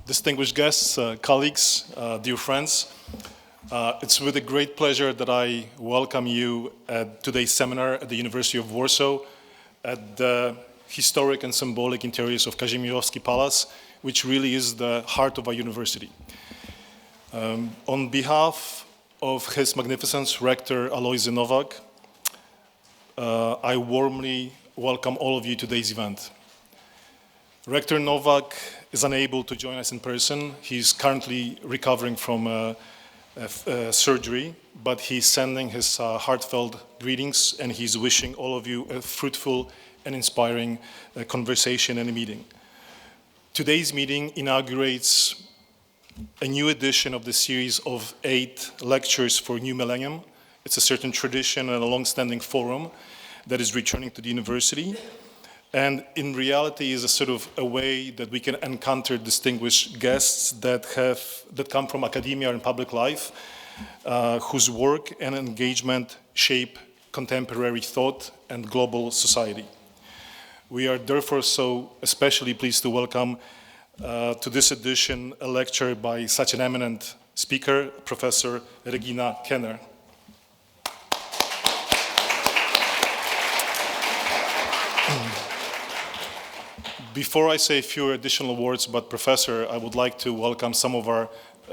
distinguished guests, colleagues, dear friends. It's with a great pleasure that I welcome you at today's seminar at the University of Warsaw at the historic and symbolic interiors of Kazimierowski Palace, which really is the heart of our university. On behalf of His Magnificence Rector Alojzy Nowak, I warmly welcome all of you to today's event. Rector Nowak is unable to join us in person. He's currently recovering from surgery, but he's sending his heartfelt greetings, and he's wishing all of you a fruitful and inspiring conversation and a meeting. Today's meeting inaugurates a new edition of the series of 8 lectures for New Millennium. It's a certain tradition and a long-standing forum that is returning to the university. And in reality is a sort of a way that we can encounter distinguished guests that come from academia and public life, whose work and engagement shape contemporary thought and global society. We are therefore so especially pleased to welcome to this edition a lecture by such an eminent speaker, Professor Regina Kiener. Before I say a few additional words about Professor, I would like to welcome some of our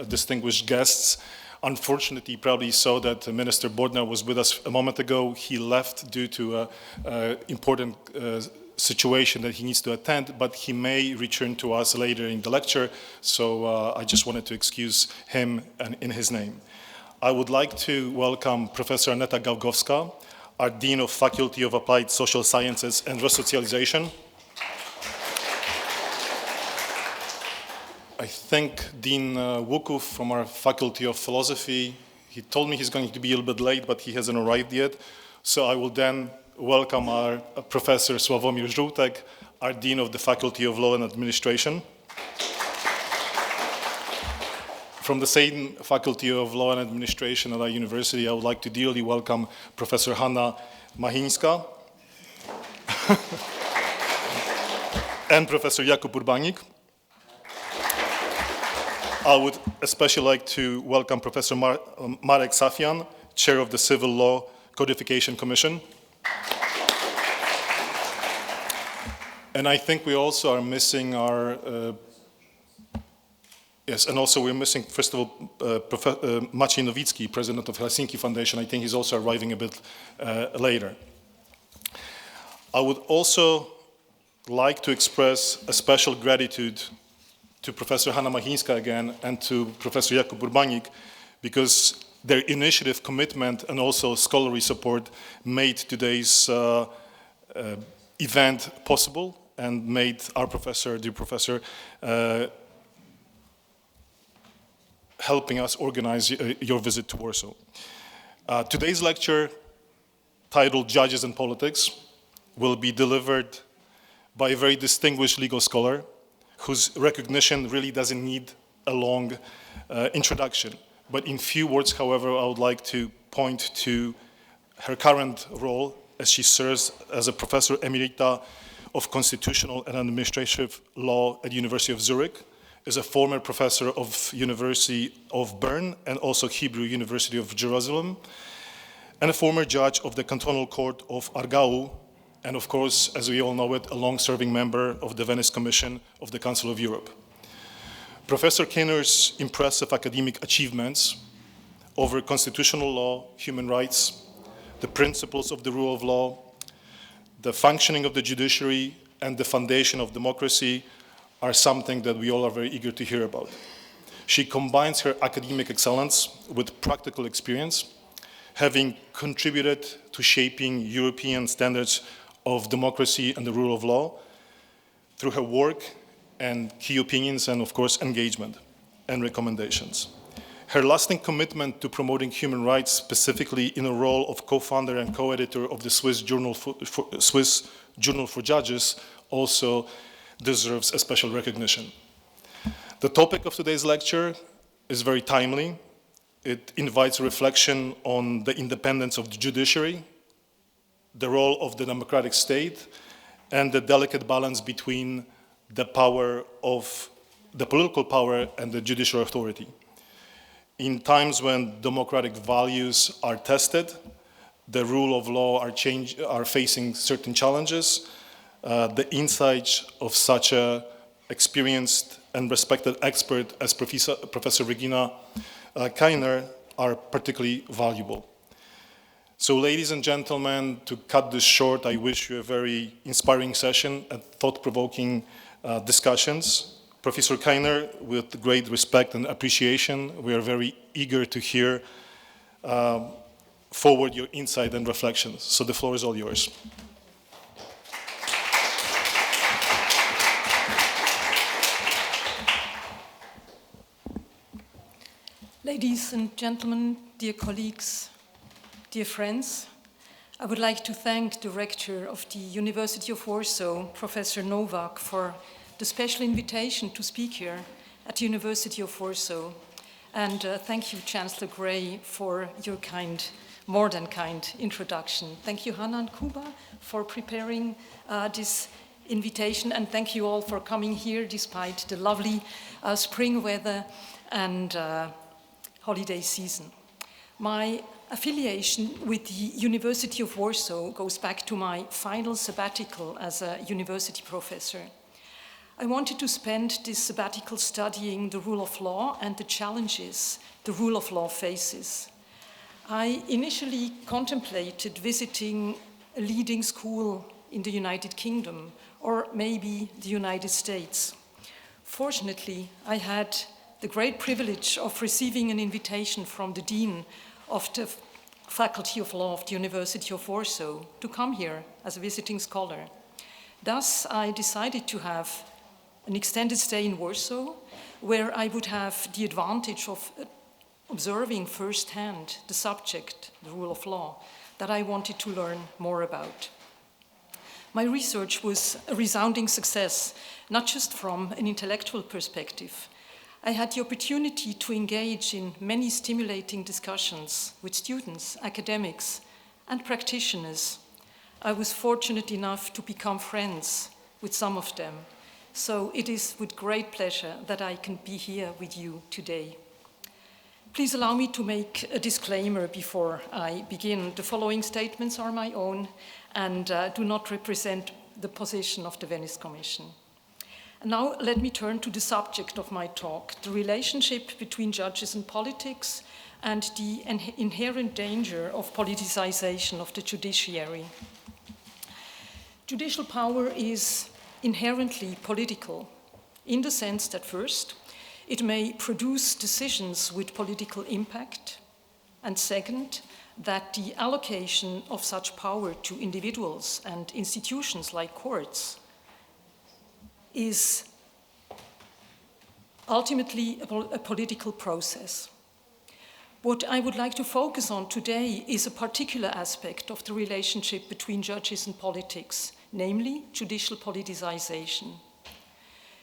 distinguished guests. Unfortunately, you probably saw that Minister Bodnar was with us a moment ago. He left due to an important situation that he needs to attend, but he may return to us later in the lecture, so I just wanted to excuse him in his name. I would like to welcome Professor Aneta Gałgowska, our Dean of Faculty of Applied Social Sciences and Resocialization. I think Dean Wukov from our Faculty of Philosophy, he told me he's going to be a little bit late, but he hasn't arrived yet. So I will then welcome our Professor Sławomir Żółtek, our Dean of the Faculty of Law and Administration. From the same Faculty of Law and Administration at our university, I would like to dearly welcome Professor Hanna Machińska and Professor Jakub Urbanik. I would especially like to welcome Professor Marek Safian, Chair of the Civil Law Codification Commission. And I think we also are missing our, we're missing, first of all, Maciej Nowicki, President of Helsinki Foundation. I think he's also arriving a bit later. I would also like to express a special gratitude to Professor Hanna Machińska again and to Professor Jakub Urbanik, because their initiative, commitment, and also scholarly support made today's event possible and made our professor, dear professor, helping us organize your visit to Warsaw. Today's lecture, titled Judges and Politics, will be delivered by a very distinguished legal scholar whose recognition really doesn't need a long introduction. But in few words, however, I would like to point to her current role as she serves as a Professor Emerita of Constitutional and Administrative Law at the University of Zurich, is a former professor of University of Bern and also Hebrew University of Jerusalem, and a former judge of the Cantonal Court of Aargau, and of course, as we all know it, a long-serving member of the Venice Commission of the Council of Europe. Professor Kiener's impressive academic achievements over constitutional law, human rights, the principles of the rule of law, the functioning of the judiciary, and the foundation of democracy are something that we all are very eager to hear about. She combines her academic excellence with practical experience, having contributed to shaping European standards of democracy and the rule of law through her work and key opinions and, of course, engagement and recommendations. Her lasting commitment to promoting human rights, specifically in a role of co-founder and co-editor of the Swiss Journal for Judges, also deserves a special recognition. The topic of today's lecture is very timely. It invites reflection on the independence of the judiciary, the role of the democratic state, and the delicate balance between the power of the political power and the judicial authority. In times when democratic values are tested, the rule of law are facing certain challenges, the insights of such a experienced and respected expert as Professor Reginy Kiener are particularly valuable. So ladies and gentlemen, to cut this short, I wish you a very inspiring session and thought-provoking discussions. Professor Kiener, with great respect and appreciation, we are very eager to hear forward your insight and reflections. So the floor is all yours. Ladies and gentlemen, dear colleagues, dear friends, I would like to thank the rector of the University of Warsaw, Professor Nowaka, for the special invitation to speak here at the University of Warsaw. And thank you, Chancellor Gray, for your more than kind introduction. Thank you, Hannah and Kuba, for preparing this invitation. And thank you all for coming here despite the lovely spring weather and holiday season. My affiliation with the University of Warsaw goes back to my final sabbatical as a university professor. I wanted to spend this sabbatical studying the rule of law and the challenges the rule of law faces. I initially contemplated visiting a leading school in the United Kingdom or maybe the United States. Fortunately, I had the great privilege of receiving an invitation from the Dean of the Faculty of Law of the University of Warsaw to come here as a visiting scholar. Thus, I decided to have an extended stay in Warsaw, where I would have the advantage of observing firsthand the subject, the rule of law, that I wanted to learn more about. My research was a resounding success, not just from an intellectual perspective. I had the opportunity to engage in many stimulating discussions with students, academics, and practitioners. I was fortunate enough to become friends with some of them. So it is with great pleasure that I can be here with you today. Please allow me to make a disclaimer before I begin. The following statements are my own and do not represent the position of the Venice Commission. And now let me turn to the subject of my talk, the relationship between judges and politics and the inherent danger of politicization of the judiciary. Judicial power is inherently political, in the sense that first, it may produce decisions with political impact, and second, that the allocation of such power to individuals and institutions like courts is ultimately a political process. What I would like to focus on today is a particular aspect of the relationship between judges and politics, namely judicial politicization.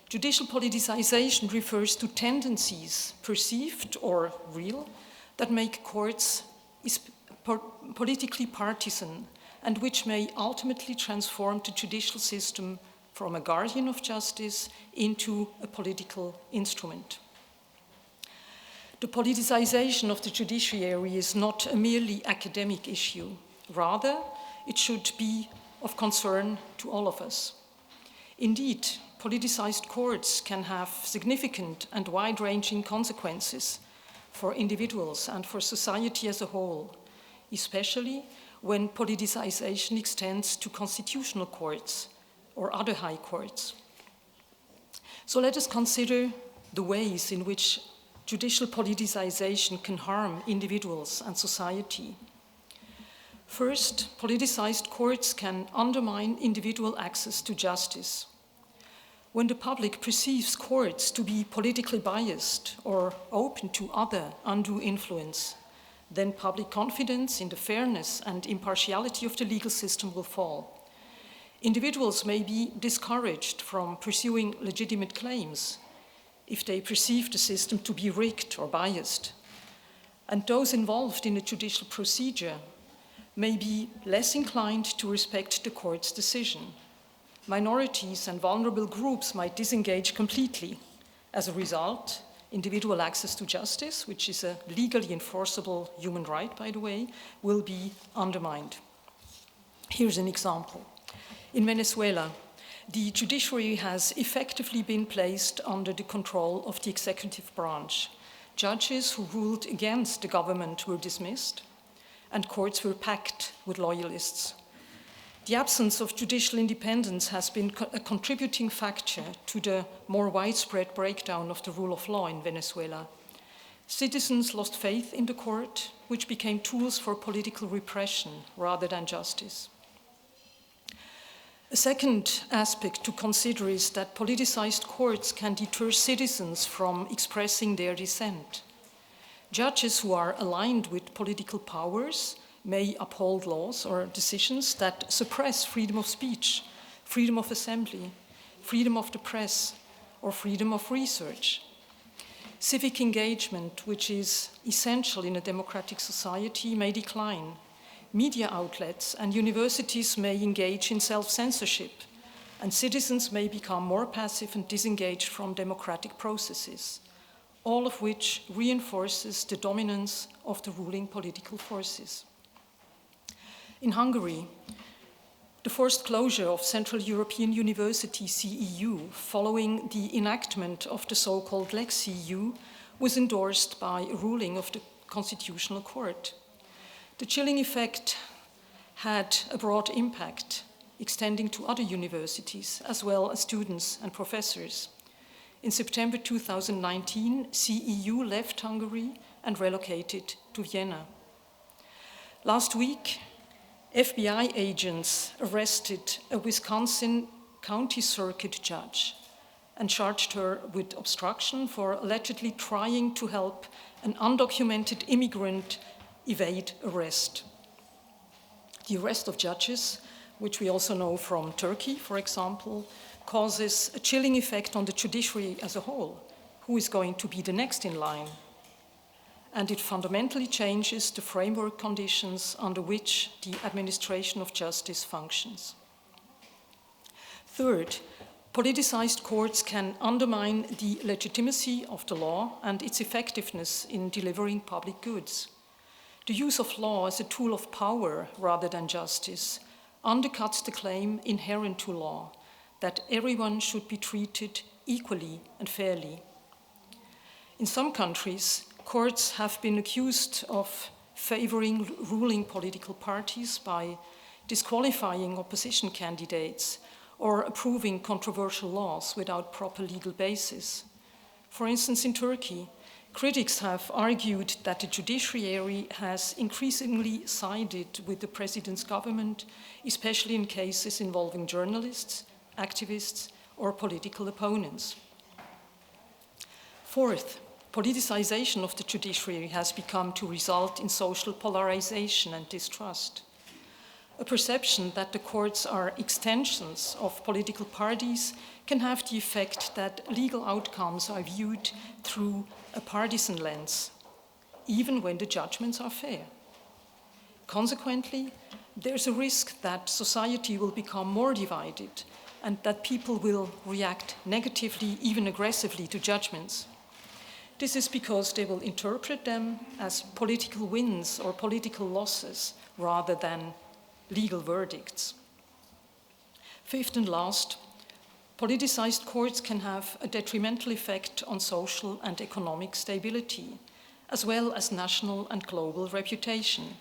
Judicial politicization refers to tendencies, perceived or real, that make courts politically partisan and which may ultimately transform the judicial system from a guardian of justice into a political instrument. The politicization of the judiciary is not a merely academic issue. Rather, it should be of concern to all of us. Indeed, politicized courts can have significant and wide-ranging consequences for individuals and for society as a whole, especially when politicization extends to constitutional courts or other high courts. So let us consider the ways in which judicial politicization can harm individuals and society. First, politicized courts can undermine individual access to justice. When the public perceives courts to be politically biased or open to other undue influence, then public confidence in the fairness and impartiality of the legal system will fall. Individuals may be discouraged from pursuing legitimate claims if they perceive the system to be rigged or biased. And those involved in a judicial procedure may be less inclined to respect the court's decision. Minorities and vulnerable groups might disengage completely, As a result, individual access to justice, which is a legally enforceable human right, by the way, will be undermined. Here's an example. In Venezuela, the judiciary has effectively been placed under the control of the executive branch. Judges who ruled against the government were dismissed, and courts were packed with loyalists. The absence of judicial independence has been a contributing factor to the more widespread breakdown of the rule of law in Venezuela. Citizens lost faith in the court, which became tools for political repression rather than justice. A second aspect to consider is that politicized courts can deter citizens from expressing their dissent. Judges who are aligned with political powers may uphold laws or decisions that suppress freedom of speech, freedom of assembly, freedom of the press, or freedom of research. Civic engagement, which is essential in a democratic society, may decline. Media outlets and universities may engage in self-censorship, and citizens may become more passive and disengaged from democratic processes, all of which reinforces the dominance of the ruling political forces. In Hungary, the forced closure of Central European University CEU following the enactment of the so-called Lex CEU was endorsed by a ruling of the Constitutional Court. The chilling effect had a broad impact, extending to other universities, as well as students and professors. In September 2019, CEU left Hungary and relocated to Vienna. Last week, FBI agents arrested a Wisconsin County Circuit judge and charged her with obstruction for allegedly trying to help an undocumented immigrant evade arrest. The arrest of judges, which we also know from Turkey, for example, causes a chilling effect on the judiciary as a whole. Who is going to be the next in line? And it fundamentally changes the framework conditions under which the administration of justice functions. Third, politicized courts can undermine the legitimacy of the law and its effectiveness in delivering public goods. The use of law as a tool of power rather than justice undercuts the claim inherent to law that everyone should be treated equally and fairly. In some countries, courts have been accused of favoring ruling political parties by disqualifying opposition candidates or approving controversial laws without proper legal basis. For instance, in Turkey, critics have argued that the judiciary has increasingly sided with the president's government, especially in cases involving journalists, activists, or political opponents. Fourth, politicization of the judiciary has become to result in social polarization and distrust. A perception that the courts are extensions of political parties can have the effect that legal outcomes are viewed through a partisan lens, even when the judgments are fair. Consequently, there's a risk that society will become more divided and that people will react negatively, even aggressively, to judgments. This is because they will interpret them as political wins or political losses rather than legal verdicts. Fifth and last, politicized courts can have a detrimental effect on social and economic stability, as well as national and global reputation.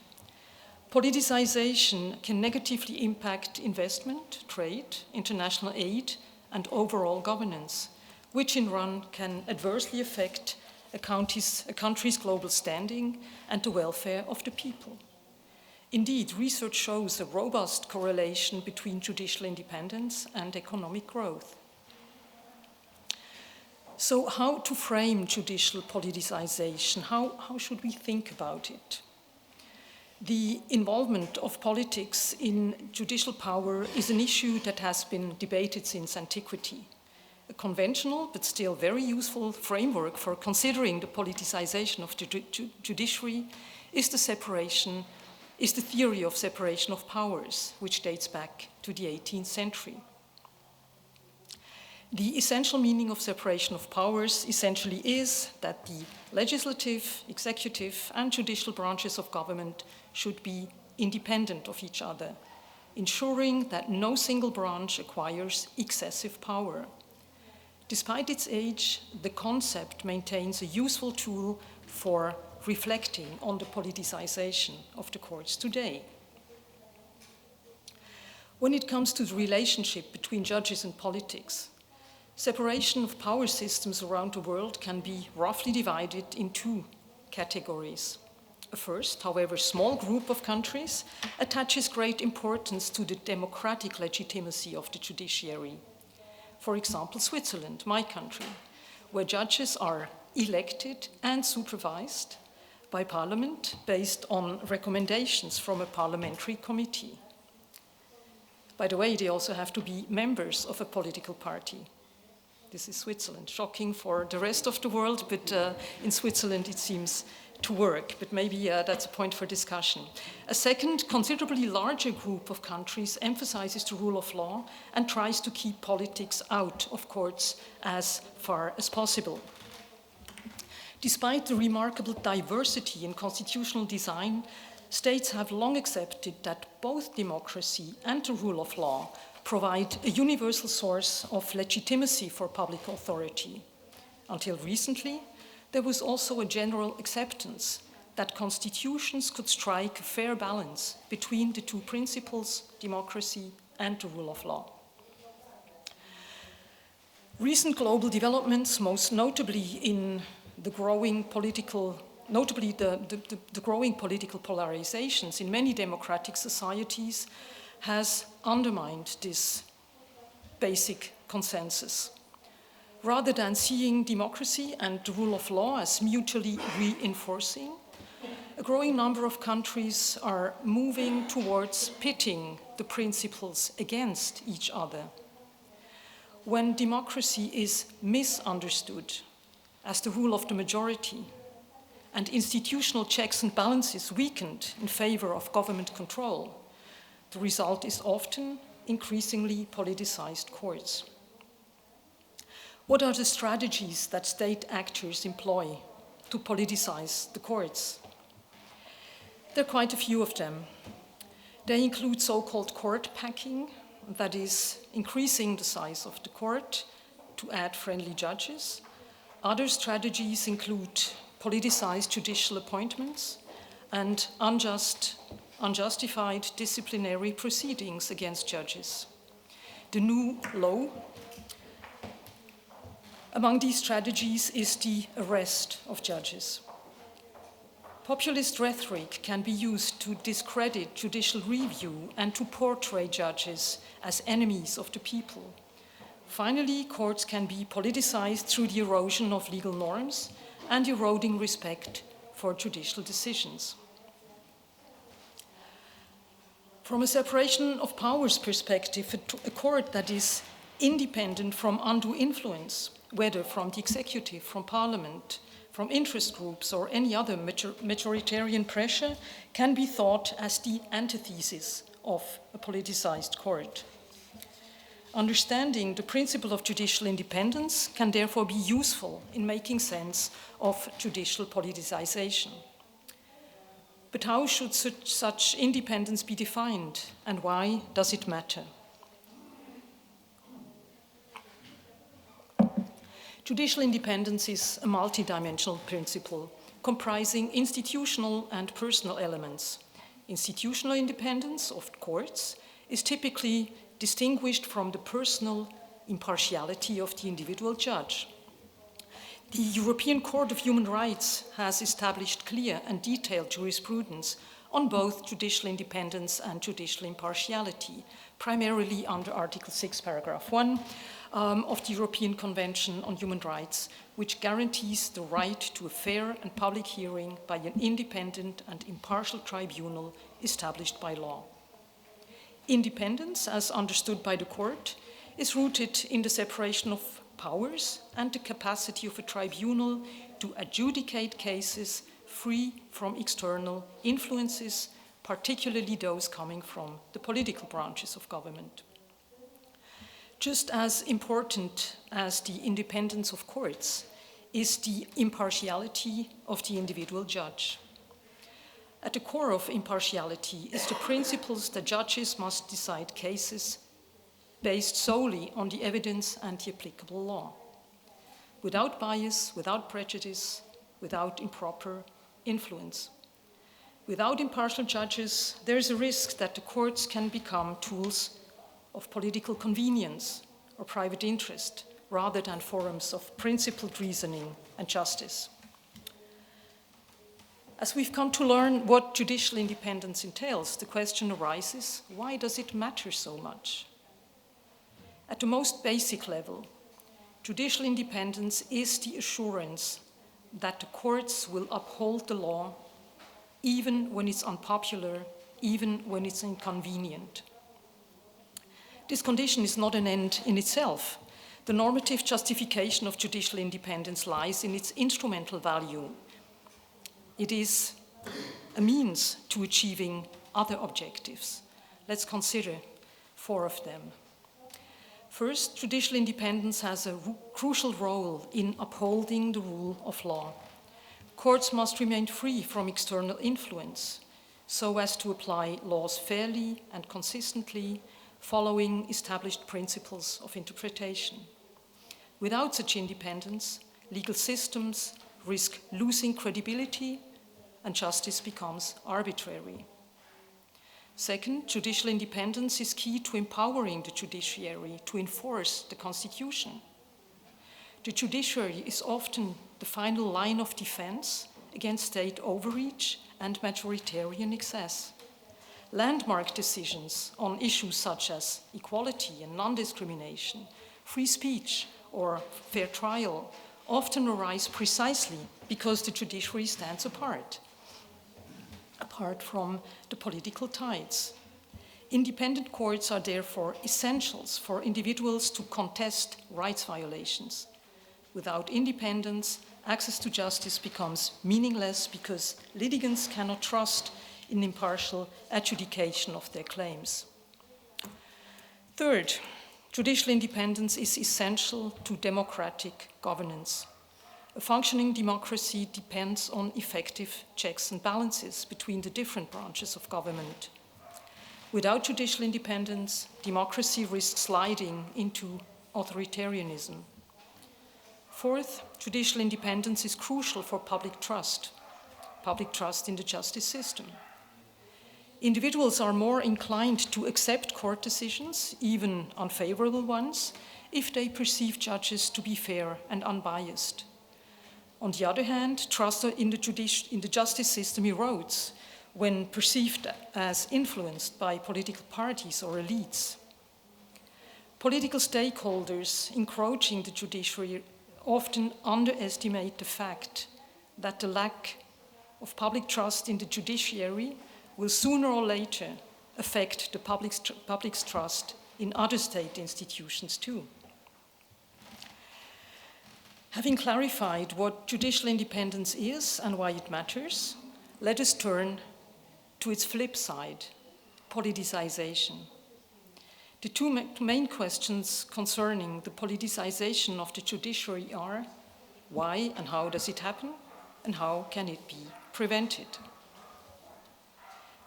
Politicization can negatively impact investment, trade, international aid, and overall governance, which in turn can adversely affect a country's global standing and the welfare of the people. Indeed, research shows a robust correlation between judicial independence and economic growth. So how to frame judicial politicization? How should we think about it? The involvement of politics in judicial power is an issue that has been debated since antiquity. A conventional but still very useful framework for considering the politicization of the judiciary is the theory of separation of powers, which dates back to the 18th century. The essential meaning of separation of powers essentially is that the legislative, executive, and judicial branches of government should be independent of each other, ensuring that no single branch acquires excessive power. Despite its age, the concept maintains a useful tool for reflecting on the politicization of the courts today. When it comes to the relationship between judges and politics, separation of power systems around the world can be roughly divided in two categories. A first, however small, group of countries attaches great importance to the democratic legitimacy of the judiciary. For example, Switzerland, my country, where judges are elected and supervised by parliament based on recommendations from a parliamentary committee. By the way, they also have to be members of a political party. This is Switzerland. Shocking for the rest of the world, but in Switzerland it seems to work. But maybe that's a point for discussion. A second, considerably larger group of countries emphasizes the rule of law and tries to keep politics out of courts as far as possible. Despite the remarkable diversity in constitutional design, states have long accepted that both democracy and the rule of law provide a universal source of legitimacy for public authority. Until recently, there was also a general acceptance that constitutions could strike a fair balance between the two principles, democracy and the rule of law. Recent global developments, most notably in the growing political polarizations in many democratic societies, has undermined this basic consensus. Rather than seeing democracy and the rule of law as mutually reinforcing, a growing number of countries are moving towards pitting the principles against each other. When democracy is misunderstood as the rule of the majority and institutional checks and balances weakened in favor of government control, the result is often increasingly politicized courts. What are the strategies that state actors employ to politicize the courts? There are quite a few of them. They include so-called court packing, that is, increasing the size of the court to add friendly judges. Other strategies include politicized judicial appointments and unjustified disciplinary proceedings against judges. The new law among these strategies is the arrest of judges. Populist rhetoric can be used to discredit judicial review and to portray judges as enemies of the people. Finally, courts can be politicized through the erosion of legal norms and eroding respect for judicial decisions. From a separation of powers perspective, a court that is independent from undue influence, whether from the executive, from parliament, from interest groups, or any other majoritarian pressure, can be thought as the antithesis of a politicized court. Understanding the principle of judicial independence can therefore be useful in making sense of judicial politicization. But how should such independence be defined, and why does it matter? Judicial independence is a multidimensional principle comprising institutional and personal elements. Institutional independence of courts is typically distinguished from the personal impartiality of the individual judge. The European Court of Human Rights has established clear and detailed jurisprudence on both judicial independence and judicial impartiality, primarily under Article 6, Paragraph 1 of the European Convention on Human Rights, which guarantees the right to a fair and public hearing by an independent and impartial tribunal established by law. Independence, as understood by the court, is rooted in the separation of powers and the capacity of a tribunal to adjudicate cases free from external influences, particularly those coming from the political branches of government. Just as important as the independence of courts is the impartiality of the individual judge. At the core of impartiality is the principles that judges must decide cases based solely on the evidence and the applicable law, without bias, without prejudice, without improper influence. Without impartial judges, there is a risk that the courts can become tools of political convenience or private interest, rather than forums of principled reasoning and justice. As we've come to learn what judicial independence entails, the question arises, why does it matter so much? At the most basic level, judicial independence is the assurance that the courts will uphold the law even when it's unpopular, even when it's inconvenient. This condition is not an end in itself. The normative justification of judicial independence lies in its instrumental value. It is a means to achieving other objectives. Let's consider 4 of them. First, judicial independence has a crucial role in upholding the rule of law. Courts must remain free from external influence so as to apply laws fairly and consistently, following established principles of interpretation. Without such independence, legal systems risk losing credibility and justice becomes arbitrary. Second, judicial independence is key to empowering the judiciary to enforce the Constitution. The judiciary is often the final line of defense against state overreach and majoritarian excess. Landmark decisions on issues such as equality and non-discrimination, free speech, or fair trial often arise precisely because the judiciary stands apart from the political tides. Independent courts are therefore essentials for individuals to contest rights violations. Without independence, access to justice becomes meaningless because litigants cannot trust in impartial adjudication of their claims. Third, judicial independence is essential to democratic governance. A functioning democracy depends on effective checks and balances between the different branches of government. Without judicial independence, democracy risks sliding into authoritarianism. Fourth, judicial independence is crucial for public trust in the justice system. Individuals are more inclined to accept court decisions, even unfavorable ones, if they perceive judges to be fair and unbiased. On the other hand, trust in the justice system erodes when perceived as influenced by political parties or elites. Political stakeholders encroaching the judiciary often underestimate the fact that the lack of public trust in the judiciary will sooner or later affect the public's trust in other state institutions too. Having clarified what judicial independence is and why it matters, let us turn to its flip side, politicization. The 2 main questions concerning the politicization of the judiciary are: why and how does it happen, and how can it be prevented?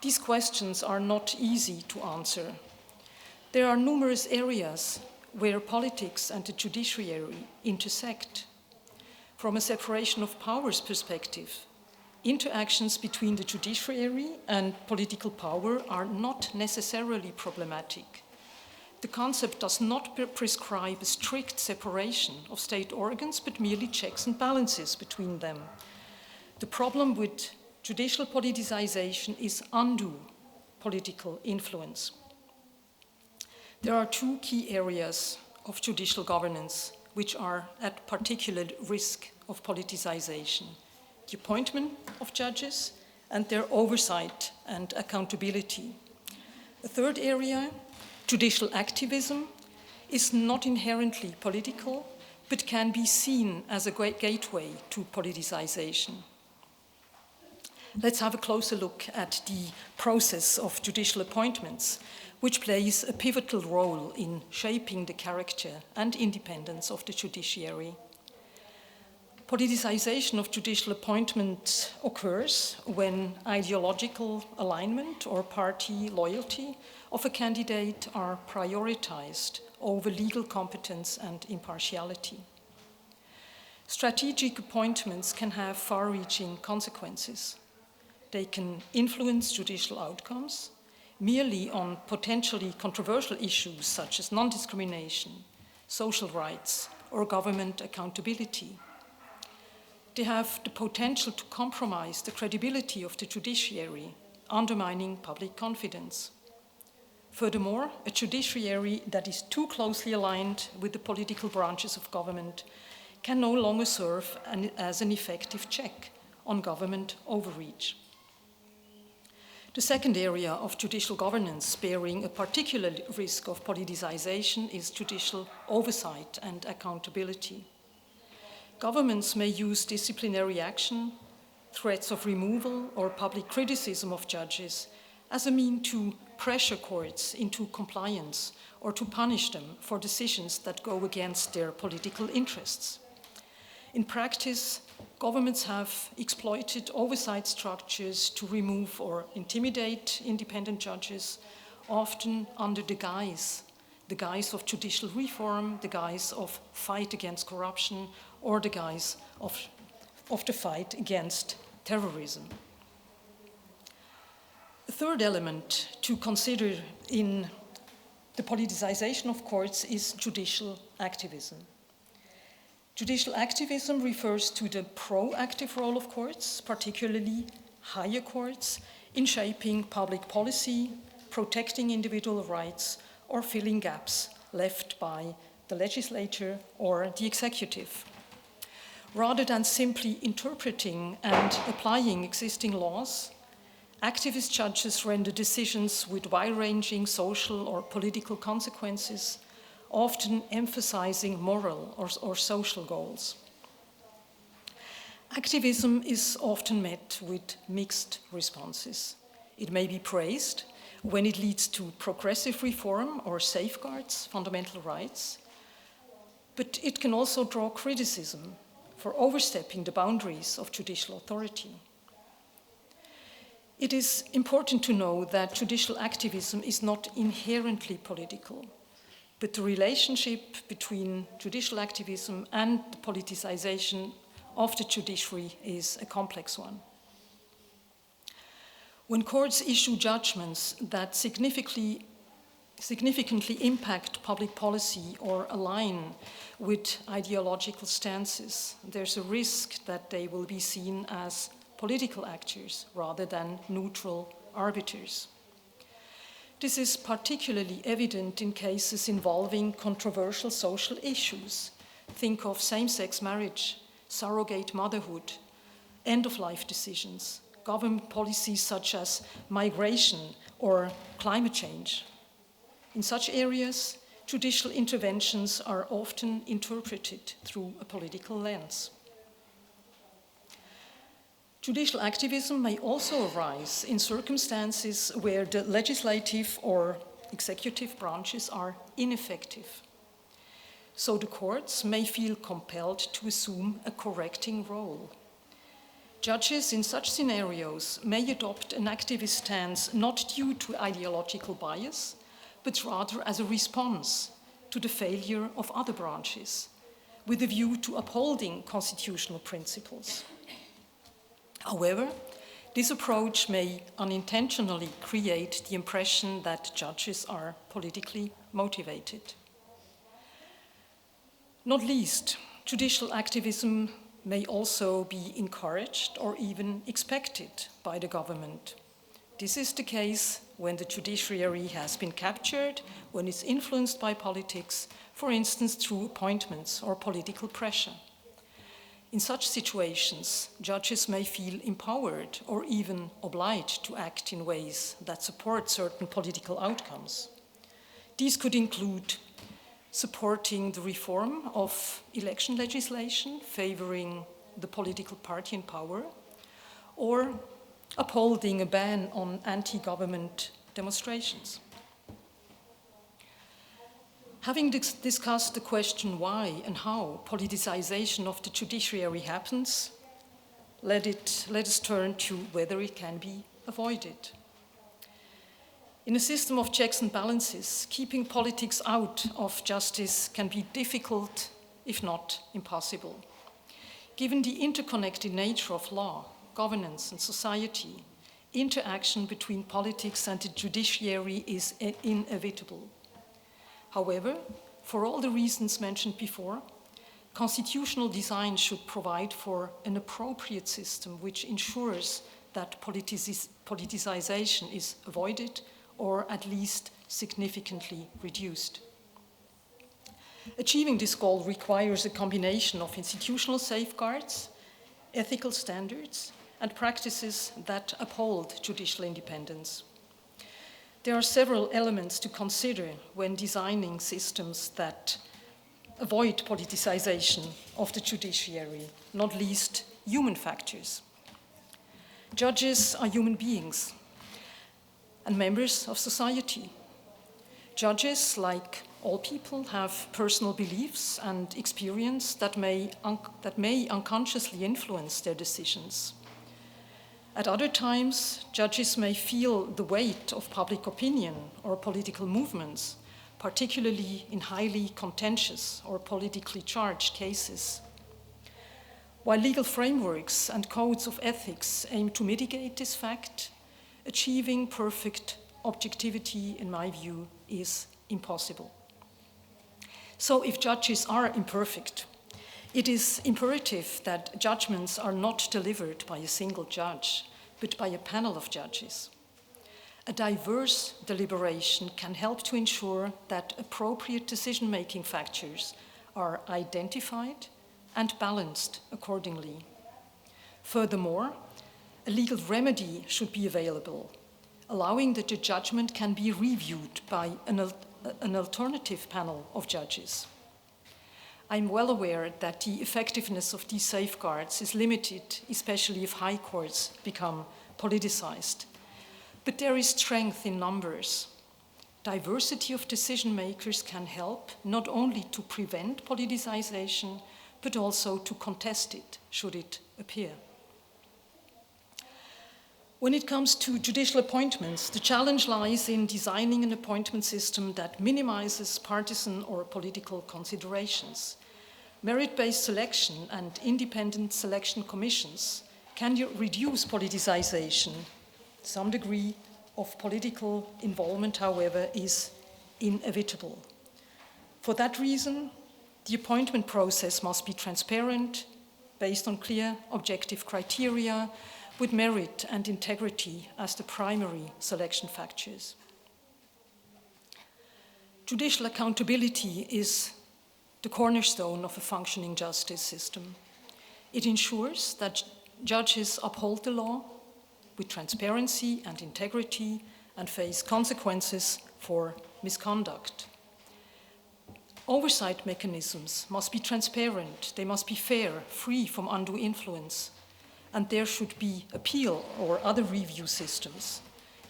These questions are not easy to answer. There are numerous areas where politics and the judiciary intersect. From a separation of powers perspective, interactions between the judiciary and political power are not necessarily problematic. The concept does not prescribe a strict separation of state organs, but merely checks and balances between them. The problem with judicial politicization is undue political influence. There are 2 key areas of judicial governance which are at particular risk of politicization: the appointment of judges and their oversight and accountability. A third area, judicial activism, is not inherently political, but can be seen as a great gateway to politicization. Let's have a closer look at the process of judicial appointments. which plays a pivotal role in shaping the character and independence of the judiciary. Politicization of judicial appointment occurs when ideological alignment or party loyalty of a candidate are prioritized over legal competence and impartiality. Strategic appointments can have far-reaching consequences. They can influence judicial outcomes merely on potentially controversial issues such as non-discrimination, social rights, or government accountability. They have the potential to compromise the credibility of the judiciary, undermining public confidence. Furthermore, a judiciary that is too closely aligned with the political branches of government can no longer serve as an effective check on government overreach. The second area of judicial governance bearing a particular risk of politicization is judicial oversight and accountability. Governments may use disciplinary action, threats of removal, or public criticism of judges as a means to pressure courts into compliance or to punish them for decisions that go against their political interests. In practice, governments have exploited oversight structures to remove or intimidate independent judges, often under the guise of judicial reform, the guise of fight against corruption, or the guise of the fight against terrorism. A third element to consider in the politicization of courts is judicial activism. Judicial activism refers to the proactive role of courts, particularly higher courts, in shaping public policy, protecting individual rights, or filling gaps left by the legislature or the executive. Rather than simply interpreting and applying existing laws, activist judges render decisions with wide-ranging social or political consequences, often emphasizing moral or social goals. Activism is often met with mixed responses. It may be praised when it leads to progressive reform or safeguards fundamental rights, but it can also draw criticism for overstepping the boundaries of judicial authority. It is important to know that judicial activism is not inherently political, but the relationship between judicial activism and the politicization of the judiciary is a complex one. When courts issue judgments that significantly impact public policy or align with ideological stances, there's a risk that they will be seen as political actors rather than neutral arbiters. This is particularly evident in cases involving controversial social issues. Think of same-sex marriage, surrogate motherhood, end-of-life decisions, government policies such as migration or climate change. In such areas, judicial interventions are often interpreted through a political lens. Judicial activism may also arise in circumstances where the legislative or executive branches are ineffective. So the courts may feel compelled to assume a correcting role. Judges in such scenarios may adopt an activist stance not due to ideological bias, but rather as a response to the failure of other branches, with a view to upholding constitutional principles. However, this approach may unintentionally create the impression that judges are politically motivated. Not least, judicial activism may also be encouraged or even expected by the government. This is the case when the judiciary has been captured, when it's influenced by politics, for instance through appointments or political pressure. In such situations, judges may feel empowered or even obliged to act in ways that support certain political outcomes. These could include supporting the reform of election legislation favoring the political party in power, or upholding a ban on anti-government demonstrations. Having discussed the question why and how politicization of the judiciary happens, let us turn to whether it can be avoided. In a system of checks and balances, keeping politics out of justice can be difficult, if not impossible. Given the interconnected nature of law, governance, and society, interaction between politics and the judiciary is inevitable. However, for all the reasons mentioned before, constitutional design should provide for an appropriate system which ensures that politicization is avoided or at least significantly reduced. Achieving this goal requires a combination of institutional safeguards, ethical standards, and practices that uphold judicial independence. There are several elements to consider when designing systems that avoid politicization of the judiciary, not least human factors. Judges are human beings and members of society. Judges, like all people, have personal beliefs and experience that may unconsciously influence their decisions. At other times, judges may feel the weight of public opinion or political movements, particularly in highly contentious or politically charged cases. While legal frameworks and codes of ethics aim to mitigate this fact, achieving perfect objectivity, in my view, is impossible. So if judges are imperfect, it is imperative that judgments are not delivered by a single judge, but by a panel of judges. A diverse deliberation can help to ensure that appropriate decision-making factors are identified and balanced accordingly. Furthermore, a legal remedy should be available, allowing that the judgment can be reviewed by an alternative panel of judges. I'm well aware that the effectiveness of these safeguards is limited, especially if high courts become politicized. But there is strength in numbers. Diversity of decision makers can help not only to prevent politicization, but also to contest it, should it appear. When it comes to judicial appointments, the challenge lies in designing an appointment system that minimizes partisan or political considerations. Merit-based selection and independent selection commissions can reduce politicization. Some degree of political involvement, however, is inevitable. For that reason, the appointment process must be transparent, based on clear, objective criteria, with merit and integrity as the primary selection factors. Judicial accountability is the cornerstone of a functioning justice system. It ensures that judges uphold the law with transparency and integrity and face consequences for misconduct. Oversight mechanisms must be transparent, they must be fair, free from undue influence, and there should be appeal or other review systems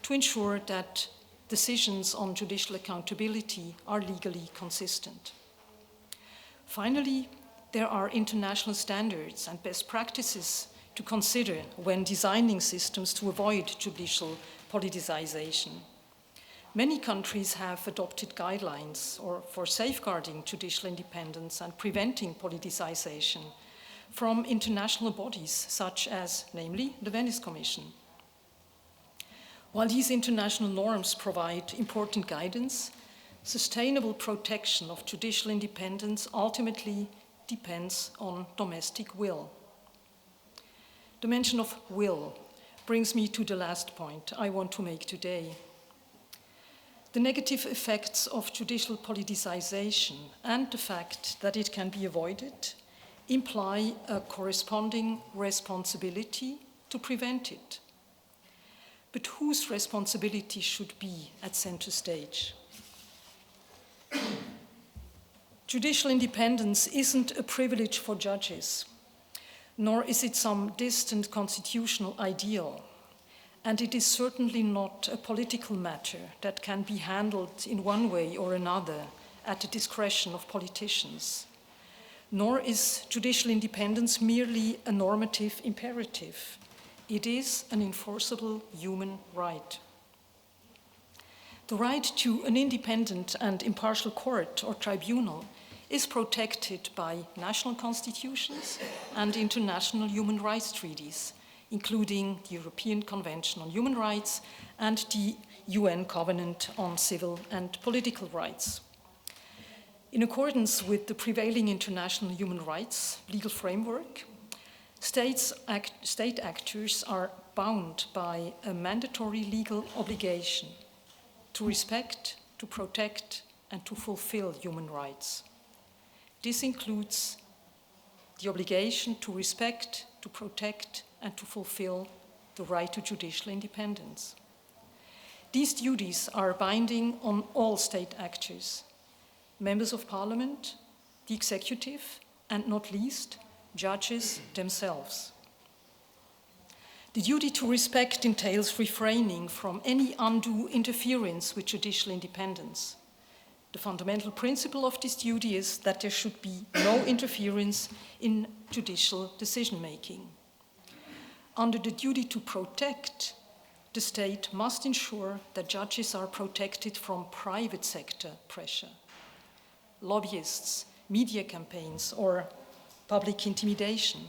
to ensure that decisions on judicial accountability are legally consistent. Finally, there are international standards and best practices to consider when designing systems to avoid judicial politicization. Many countries have adopted guidelines for safeguarding judicial independence and preventing politicization from international bodies such as, namely, the Venice Commission. While these international norms provide important guidance, sustainable protection of judicial independence ultimately depends on domestic will. The mention of will brings me to the last point I want to make today. The negative effects of judicial politicization and the fact that it can be avoided imply a corresponding responsibility to prevent it. But whose responsibility should be at center stage? Judicial independence isn't a privilege for judges, nor is it some distant constitutional ideal, and it is certainly not a political matter that can be handled in one way or another at the discretion of politicians. Nor is judicial independence merely a normative imperative. It is an enforceable human right. The right to an independent and impartial court or tribunal is protected by national constitutions and international human rights treaties, including the European Convention on Human Rights and the UN Covenant on Civil and Political Rights. In accordance with the prevailing international human rights legal framework, state actors are bound by a mandatory legal obligation to respect, to protect, and to fulfill human rights. This includes the obligation to respect, to protect, and to fulfill the right to judicial independence. These duties are binding on all state actors, members of parliament, the executive, and not least, judges themselves. The duty to respect entails refraining from any undue interference with judicial independence. The fundamental principle of this duty is that there should be no interference in judicial decision-making. Under the duty to protect, the state must ensure that judges are protected from private sector pressure, lobbyists, media campaigns, or public intimidation.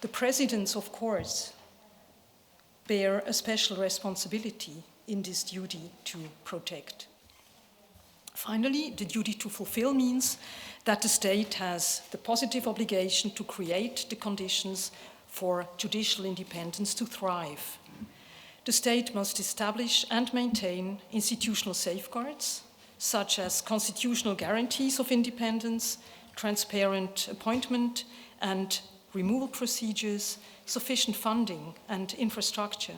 The presidents of courts bear a special responsibility in this duty to protect. Finally, the duty to fulfill means that the state has the positive obligation to create the conditions for judicial independence to thrive. The state must establish and maintain institutional safeguards, such as constitutional guarantees of independence, transparent appointment and removal procedures, sufficient funding and infrastructure.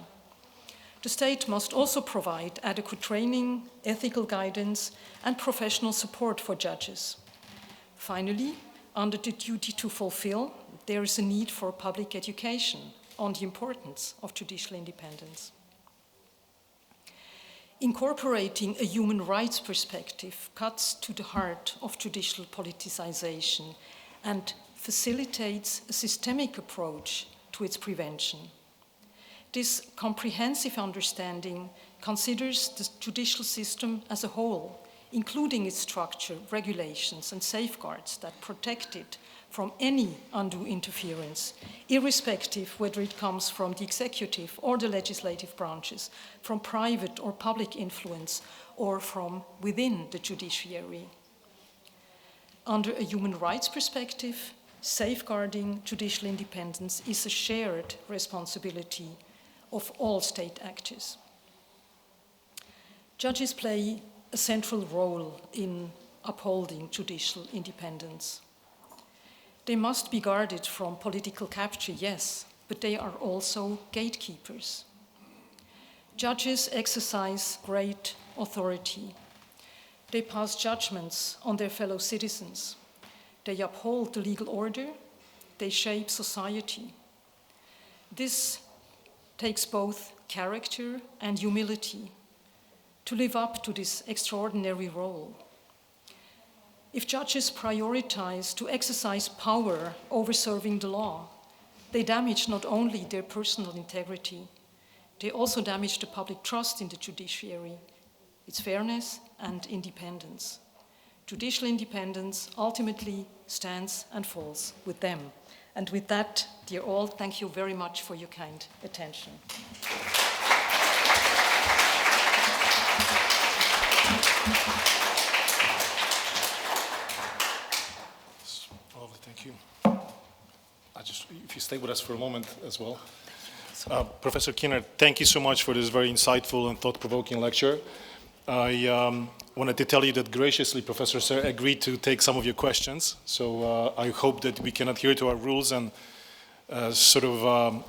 The state must also provide adequate training, ethical guidance, and professional support for judges. Finally, under the duty to fulfill, there is a need for public education on the importance of judicial independence. Incorporating a human rights perspective cuts to the heart of judicial politicization and facilitates a systemic approach to its prevention. This comprehensive understanding considers the judicial system as a whole, including its structure, regulations, and safeguards that protect it from any undue interference, irrespective whether it comes from the executive or the legislative branches, from private or public influence, or from within the judiciary. Under a human rights perspective, safeguarding judicial independence is a shared responsibility of all state actors. Judges play a central role in upholding judicial independence. They must be guarded from political capture, yes, but they are also gatekeepers. Judges exercise great authority. They pass judgments on their fellow citizens. They uphold the legal order. They shape society. This takes both character and humility to live up to this extraordinary role. If judges prioritize to exercise power over serving the law, they damage not only their personal integrity, they also damage the public trust in the judiciary, its fairness and independence. Judicial independence ultimately stands and falls with them. And with that, dear all, thank you very much for your kind attention. Lovely, thank you. If you stay with us for a moment as well. Professor Kiener, thank you so much for this very insightful and thought-provoking lecture. I wanted to tell you that graciously Professor Sir agreed to take some of your questions, so I hope that we can adhere to our rules and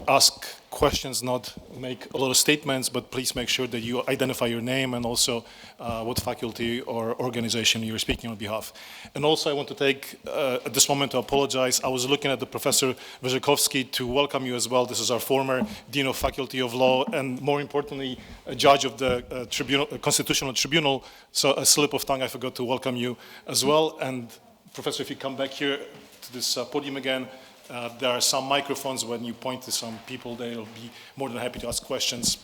ask questions, not make a lot of statements, but please make sure that you identify your name and also what faculty or organization you're speaking on behalf. And also I want to take at this moment to apologize. I was looking at the Professor Wyrzykowski to welcome you as well. This is our former Dean of Faculty of Law and more importantly, a judge of the Constitutional Tribunal. So a slip of tongue, I forgot to welcome you as well. And Professor, if you come back here to this podium again, there are some microphones. When you point to some people, they'll be more than happy to ask questions.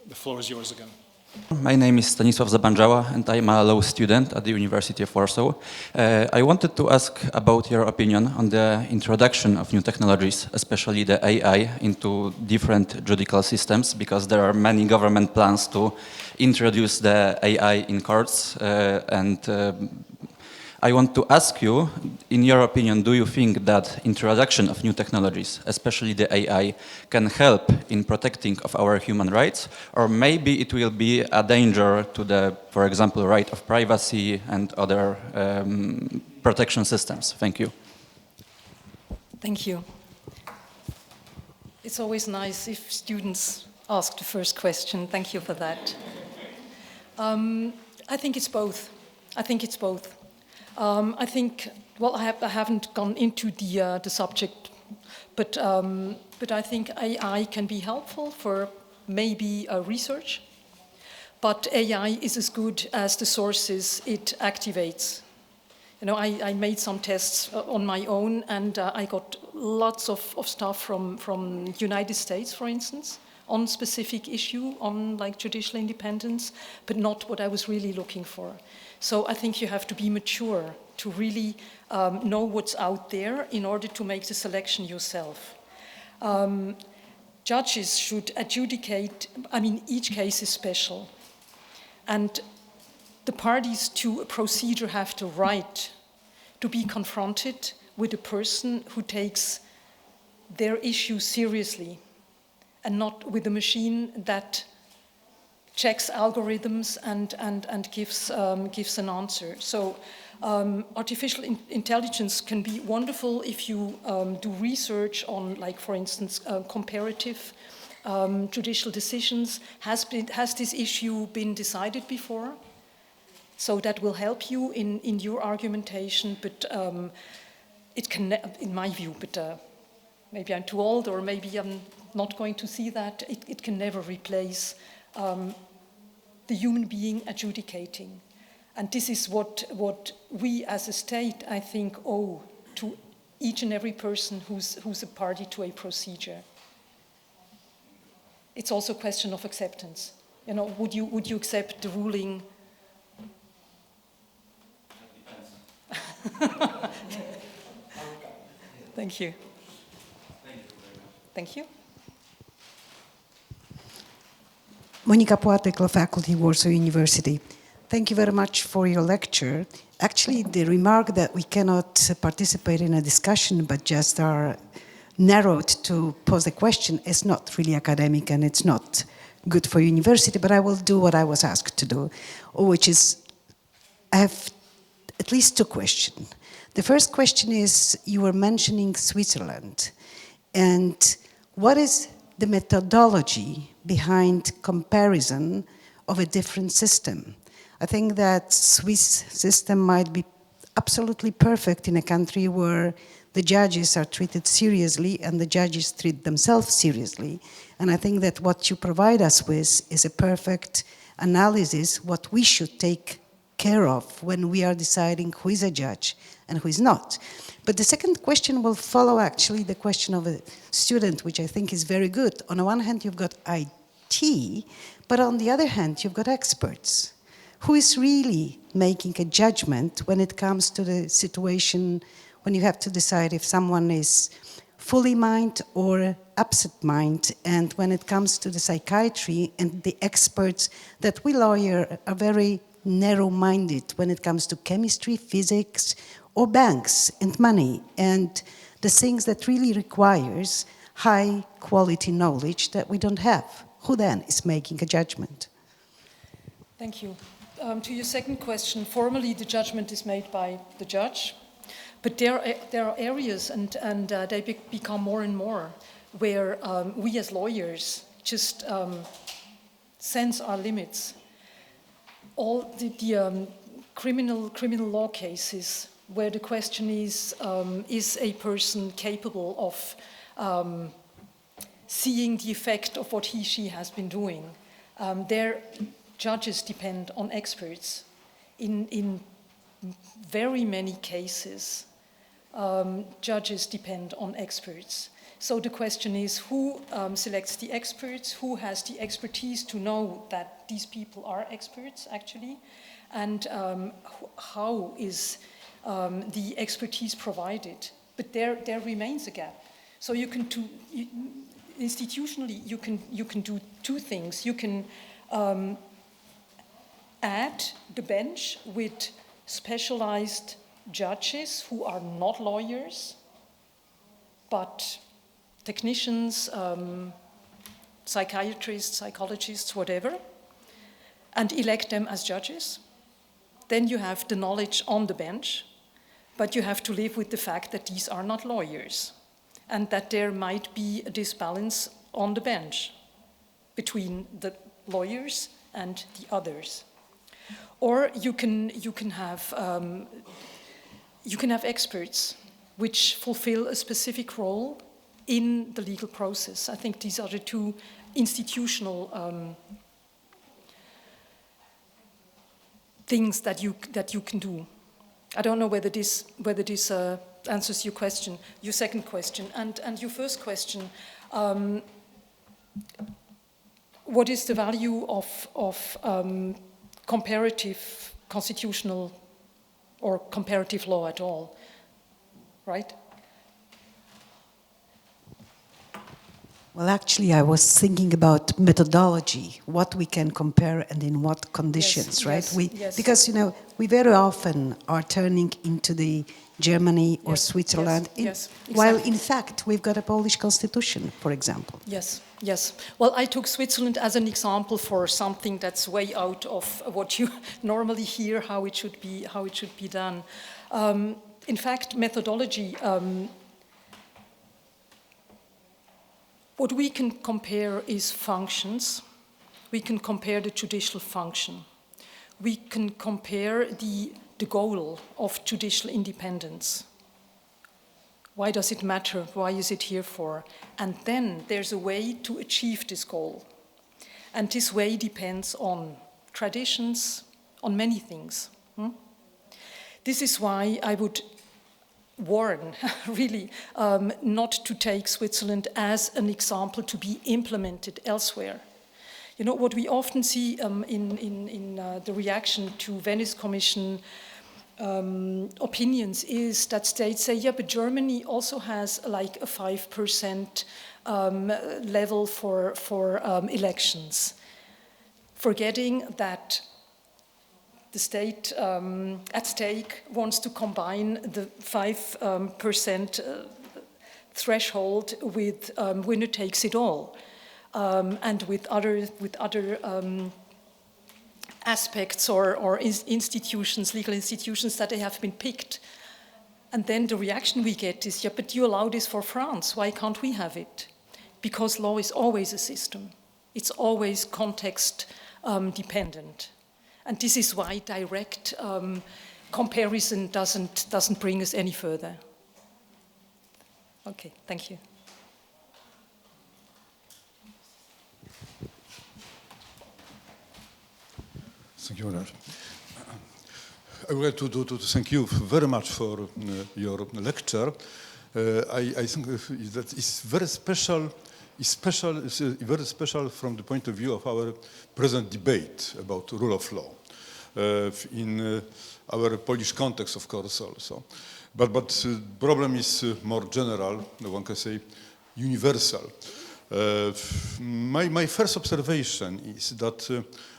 The floor is yours again. My name is Stanisław Zabanżała and I'm a law student at the University of Warsaw. I wanted to ask about your opinion on the introduction of new technologies, especially the AI, into different judicial systems, because there are many government plans to introduce the AI in courts I want to ask you, in your opinion, do you think that introduction of new technologies, especially the AI, can help in protecting of our human rights, or maybe it will be a danger to the, for example, right of privacy and other protection systems? Thank you. Thank you. It's always nice if students ask the first question. Thank you for that. I think it's both. I think, well, I haven't gone into the subject, but I think AI can be helpful for maybe research, but AI is as good as the sources it activates. You know, I made some tests on my own, and I got lots of stuff from United States, for instance, on specific issue, on like judicial independence, but not what I was really looking for. So I think you have to be mature to really know what's out there in order to make the selection yourself. Judges should adjudicate, I mean, each case is special. And the parties to a procedure have the right to be confronted with a person who takes their issue seriously and not with a machine that checks algorithms and gives an answer. So artificial intelligence can be wonderful if you do research on, like, for instance, comparative judicial decisions. Has this issue been decided before? So that will help you in your argumentation, but it can, in my view, but maybe I'm too old or maybe I'm not going to see that, it can never replace the human being adjudicating. And this is what we as a state, I think, owe to each and every person who's a party to a procedure. It's also a question of acceptance. You know, would you accept the ruling? Thank you. Thank you. Monika Płatek, Law Faculty, Warsaw University. Thank you very much for your lecture. Actually, the remark that we cannot participate in a discussion but just are narrowed to pose a question is not really academic and it's not good for university, but I will do what I was asked to do, which is, I have at least two questions. The first question is, you were mentioning Switzerland, and what is the methodology behind comparison of a different system? I think that Swiss system might be absolutely perfect in a country where the judges are treated seriously and the judges treat themselves seriously. And I think that what you provide us with is a perfect analysis what we should take care of when we are deciding who is a judge and who is not. But the second question will follow actually the question of a student, which I think is very good. On the one hand, you've got IT, but on the other hand, you've got experts. Who is really making a judgment when it comes to the situation when you have to decide if someone is fully mind or absent mind, and when it comes to the psychiatry and the experts that we lawyers are very narrow-minded when it comes to chemistry, physics, or banks and money, and the things that really requires high-quality knowledge that we don't have. Who then is making a judgment? Thank you. To your second question, formally the judgment is made by the judge, But there are areas, and they become more and more, where we as lawyers just sense our limits. All the criminal law cases where the question is a person capable of seeing the effect of what she has been doing? Their judges depend on experts. In very many cases, judges depend on experts. So the question is, who selects the experts? Who has the expertise to know that these people are experts, actually? And how is the expertise provided? But there remains a gap. So you can institutionally, you can do two things. You can add the bench with specialized judges who are not lawyers, but technicians, psychiatrists, psychologists, whatever, and elect them as judges. Then you have the knowledge on the bench, but you have to live with the fact that these are not lawyers, and that there might be a disbalance on the bench between the lawyers and the others. Or you can have experts which fulfill a specific role in the legal process. I think these are the two institutional things that you can do. I don't know whether this answers your question, your second question, and your first question. What is the value of comparative constitutional or comparative law at all? Right? Well, actually, I was thinking about methodology, what we can compare and in what conditions, yes, right? Yes. Because, we very often are turning into the Germany or Switzerland, yes, exactly. While in fact we've got a Polish constitution, for example. Yes. Well, I took Switzerland as an example for something that's way out of what you normally hear, how it should be done. In fact, methodology. What we can compare is functions. We can compare the judicial function. We can compare the goal of judicial independence. Why does it matter? Why is it here for? And then there's a way to achieve this goal. And this way depends on traditions, on many things. This is why I would warn, really, not to take Switzerland as an example to be implemented elsewhere. What we often see in the reaction to Venice Commission opinions is that states say, yeah, but Germany also has like a 5% level for elections, forgetting that the state at stake wants to combine the 5% threshold with winner takes it all, and with other aspects or institutions, legal institutions that they have been picked. And then the reaction we get is, yeah, but you allow this for France. Why can't we have it? Because law is always a system. It's always context dependent. And this is why direct comparison doesn't bring us any further. Okay, thank you. Thank you very much. I would like to thank you very much for your lecture. I think that it's very special. It's very special from the point of view of our present debate about rule of law in our Polish context, of course, also. But the problem is more general. One can say universal. My first observation is that,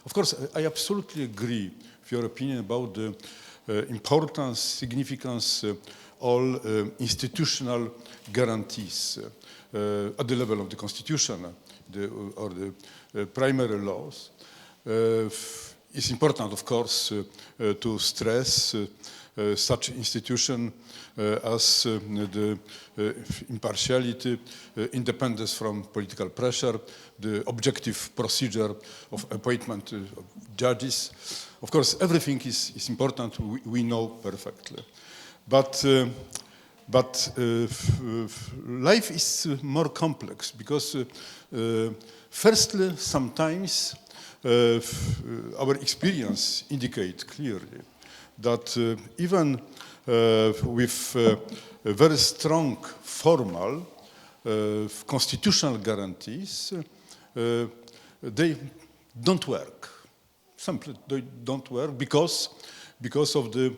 of course, I absolutely agree with your opinion about the importance, significance, all institutional guarantees at the level of the constitution or the primary laws. It's important, of course, to stress such institution as the impartiality, independence from political pressure, the objective procedure of appointment of judges. Of course, everything is important, we know perfectly. But life is more complex because firstly, sometimes our experience indicates clearly that even with very strong formal constitutional guarantees, they don't work. Simply they don't work because of the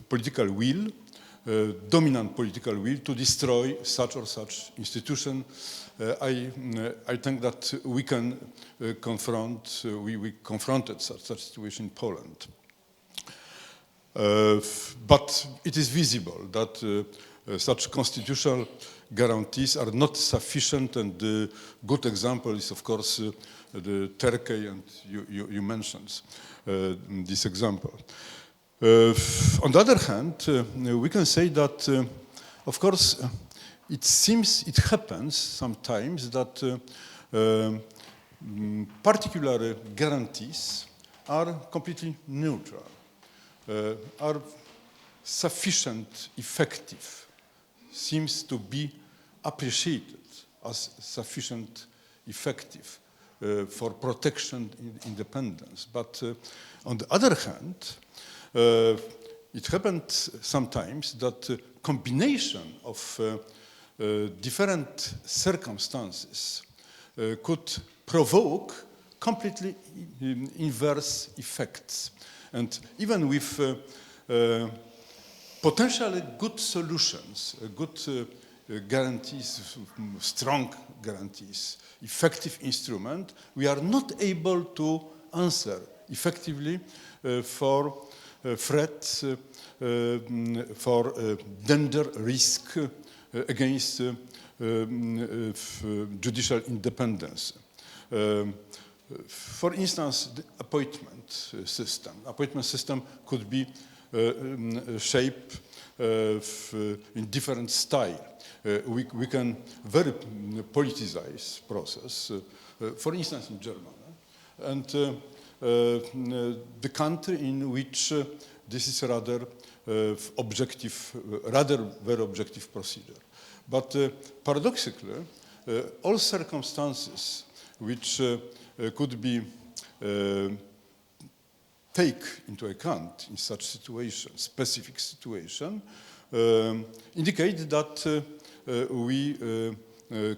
political will, dominant political will to destroy such or such institution. I think that we can we confronted such situation in Poland. But it is visible that such constitutional guarantees are not sufficient, and the good example is, of course, the Turkey, and you mentioned this example. On the other hand, we can say that, of course, it happens sometimes that particular guarantees are completely neutral, are sufficient, effective, seems to be appreciated as sufficient, effective for protection in independence. But on the other hand, it happened sometimes that combination of different circumstances could provoke completely inverse effects. And even with potentially good solutions, good guarantees, strong guarantees, effective instrument, we are not able to answer effectively for threats, for danger, risk against judicial independence. For instance, the appointment system could be shaped in different style. We can very politicize process, for instance, in Germany, and the country in which this is rather very objective procedure. But paradoxically, all circumstances which could be take into account in such situation, specific situation, indicate that we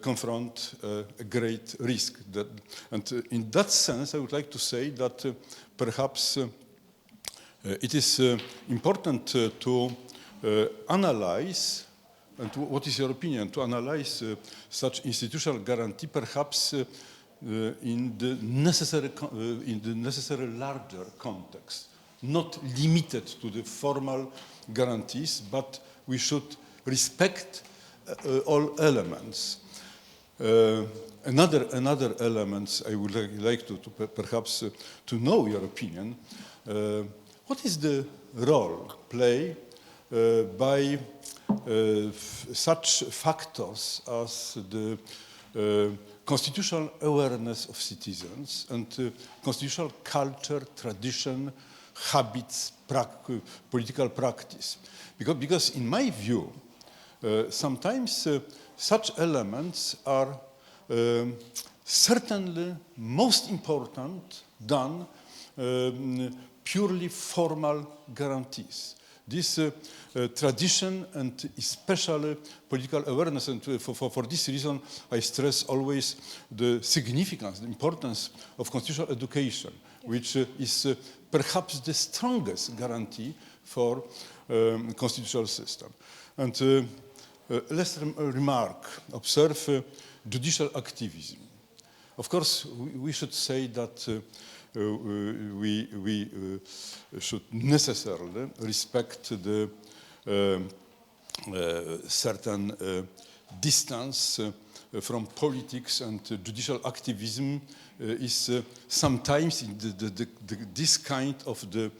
confront a great risk. And in that sense, I would like to say that perhaps it is important to analyze, and what is your opinion, to analyze such institutional guarantee perhaps in the necessary larger context, not limited to the formal guarantees, but we should respect all elements. Another element I would like to perhaps to know your opinion. What is the role played by such factors as the constitutional awareness of citizens and constitutional culture, tradition, habits, political practice? Because in my view, sometimes such elements are certainly most important than purely formal guarantees. This tradition and especially political awareness, and for this reason I stress always the significance, the importance of constitutional education, which is perhaps the strongest guarantee for constitutional system. And let's observe judicial activism. Of course, we should say that we should necessarily respect the certain distance from politics, and judicial activism is sometimes in this kind of the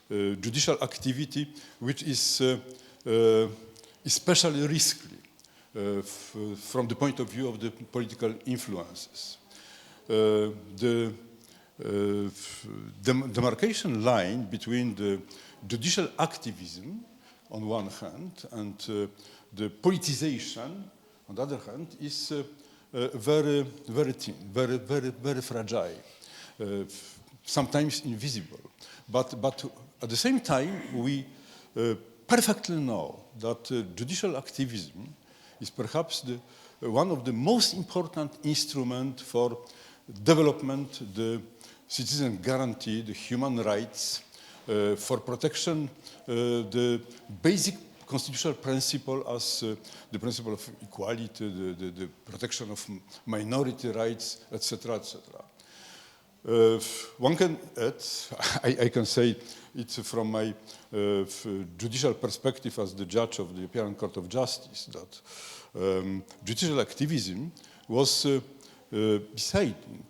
judicial activity which is especially risky from the point of view of the political influences. The demarcation line between the judicial activism on one hand and the politicization on the other hand is very, very thin, very, very, very fragile, sometimes invisible. But at the same time, we perfectly know that judicial activism is perhaps one of the most important instruments for development, the citizen guarantee, the human rights, for protection, the basic constitutional principle as the principle of equality, the protection of minority rights, etc., etc. One can add, I can say it from my judicial perspective as the judge of the European Court of Justice, that judicial activism was deciding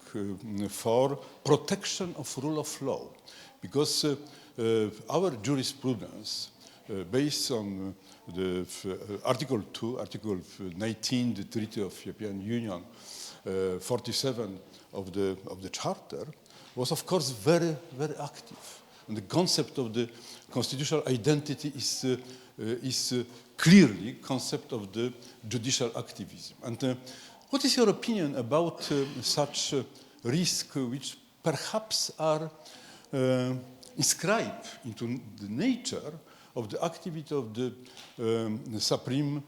for protection of rule of law, because our jurisprudence, based on the Article 2, Article 19, the Treaty of European Union, 47 of the Charter, was of course very, very active. And the concept of the constitutional identity is clearly concept of the judicial activism. And what is your opinion about such risks which perhaps are inscribed into the nature of the activity of the Supreme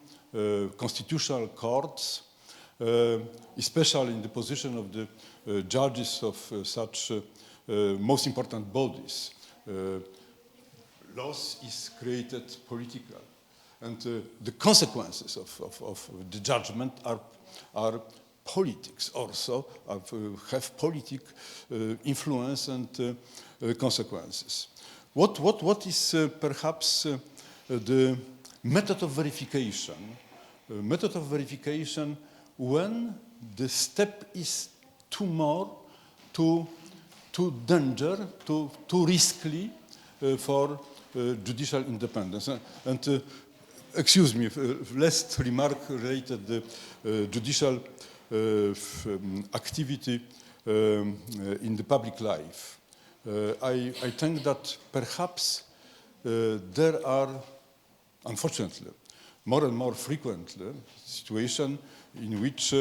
Constitutional Courts, especially in the position of the judges of such most important bodies? Laws is created political, and the consequences of the judgment are politics also, have politic influence and consequences. What is perhaps the method of verification? Method of verification when the step is too danger, too risky for judicial independence. And excuse me, last remark related to judicial activity in the public life. I think that perhaps there are, unfortunately, more and more frequently situations in which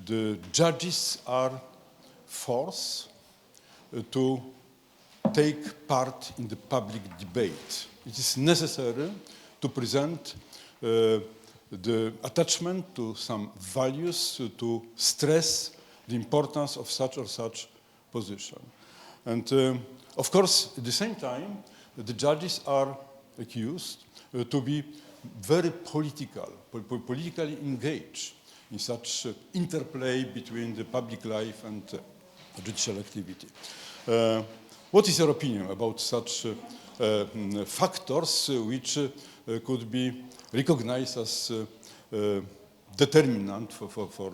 the judges are forced to take part in the public debate. It is necessary to present the attachment to some values, to stress the importance of such or such position. And of course, at the same time, the judges are accused to be very politically engaged in such interplay between the public life and judicial activity. What is your opinion about such factors which could be recognized as determinant for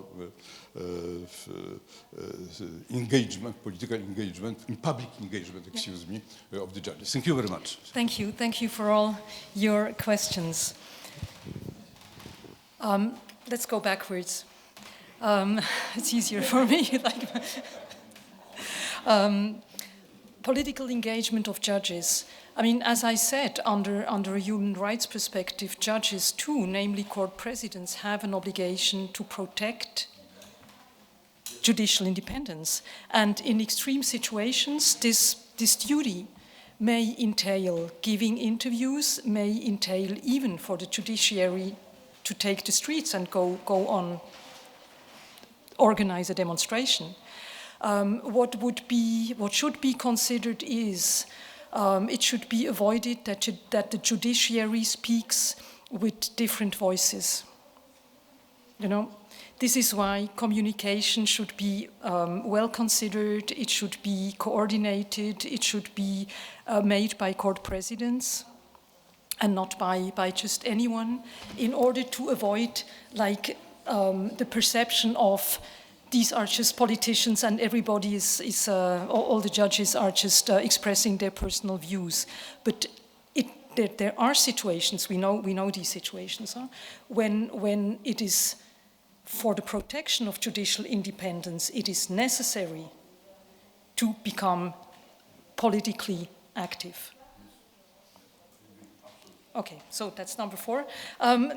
engagement, political engagement, public engagement, excuse me, of the judges? Thank you very much. Thank you. Thank you for all your questions. Let's go backwards. It's easier for me. Political engagement of judges. I mean, as I said, under a human rights perspective, judges too, namely court presidents, have an obligation to protect judicial independence. And in extreme situations, this duty may entail giving interviews, may entail even for the judiciary to take the streets and go on, organize a demonstration. What should be considered is it should be avoided that the judiciary speaks with different voices. You know, this is why communication should be well considered. It should be coordinated. It should be made by court presidents and not by just anyone, in order to avoid the perception of these are just politicians and everybody all the judges are just expressing their personal views. But there are situations, we know these situations, when it is for the protection of judicial independence, it is necessary to become politically active. Okay, so that's number 4.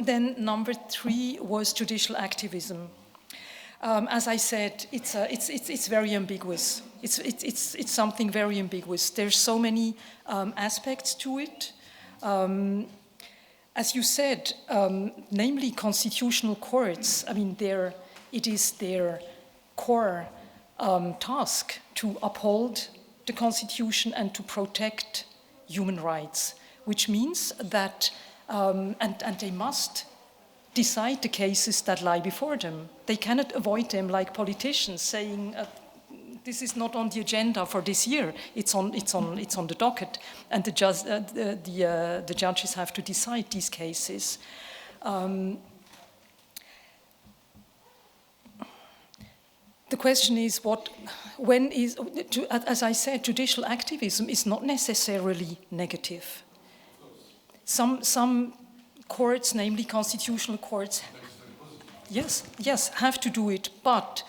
Then number 3 was judicial activism. As I said, it's very ambiguous. It's something very ambiguous. There's so many aspects to it. As you said, namely constitutional courts, I mean, it is their core task to uphold the Constitution and to protect human rights, which means that, and they must decide the cases that lie before them. They cannot avoid them like politicians saying, this is not on the agenda for this year. It's on the docket, and the judges have to decide these cases. The question is as I said, judicial activism is not necessarily negative. Some courts, namely constitutional courts, yes, have to do it, but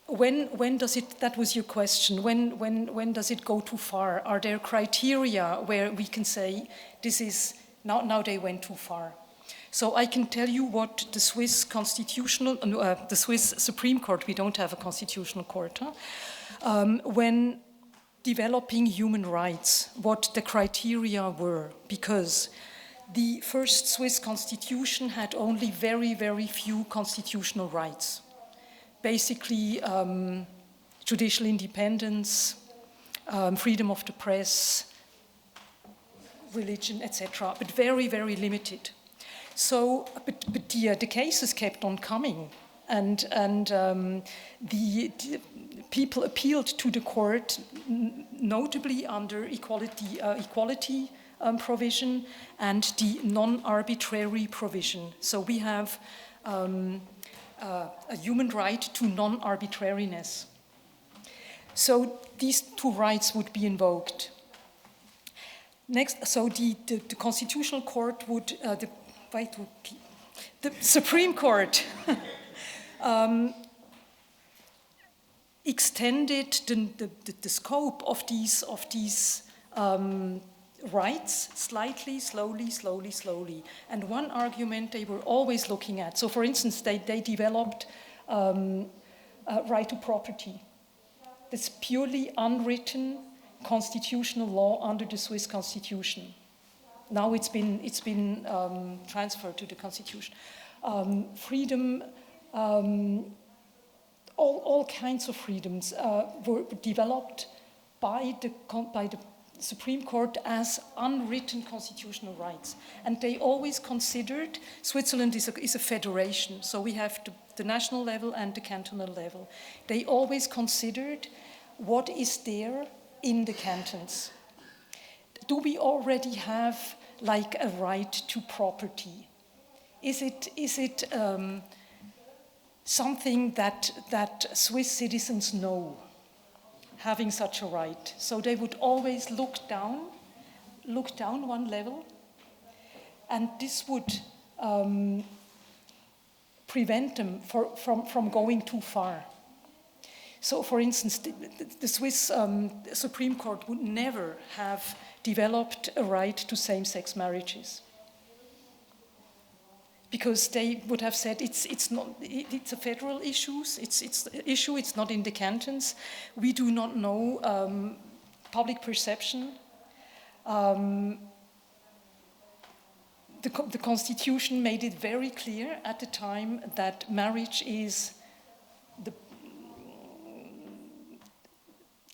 when does it, that was your question, when does it go too far? Are there criteria where we can say, this is, now they went too far? So I can tell you what the Swiss the Swiss Supreme Court, we don't have a constitutional court, when developing human rights, what the criteria were, because the first Swiss constitution had only very, very few constitutional rights. Basically, judicial independence, freedom of the press, religion, etc., but very, very limited. So, but the cases kept on coming, and the people appealed to the court, notably under equality provision and the non-arbitrary provision. So we have a human right to non-arbitrariness. So these 2 rights would be invoked. Next, so the Constitutional Court would, the Supreme Court extended the scope of these rights slightly, slowly. And one argument they were always looking at, so for instance, they developed right to property. This purely unwritten constitutional law under the Swiss Constitution. Now it's been transferred to the Constitution. Freedom, all kinds of freedoms were developed by the Supreme Court as unwritten constitutional rights. And they always considered, Switzerland is a federation, so we have the national level and the cantonal level. They always considered what is there in the cantons. Do we already have like a right to property? Is it something that Swiss citizens know, having such a right? So they would always look down one level, and this would prevent them from going too far. So, for instance, the Swiss Supreme Court would never have developed a right to same-sex marriages, because they would have said it's a federal issue. It's not in the cantons. We do not know public perception. The Constitution made it very clear at the time that marriage is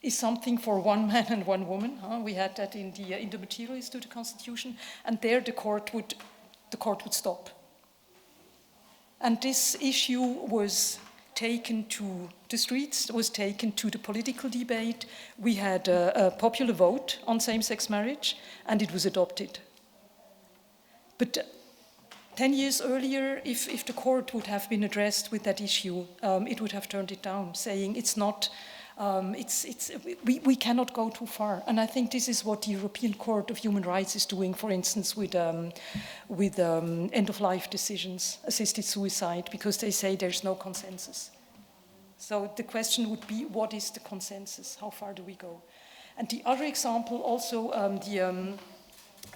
something for one man and one woman. We had that in the materials to the Constitution, and there the court would stop. And this issue was taken to the streets, was taken to the political debate. We had a popular vote on same-sex marriage, and it was adopted. But 10 years earlier, if the court would have been addressed with that issue, it would have turned it down, saying it's not, we cannot go too far. And I think this is what the European Court of Human Rights is doing, for instance, with end-of-life decisions, assisted suicide, because they say there's no consensus. So the question would be, what is the consensus? How far do we go? And the other example, also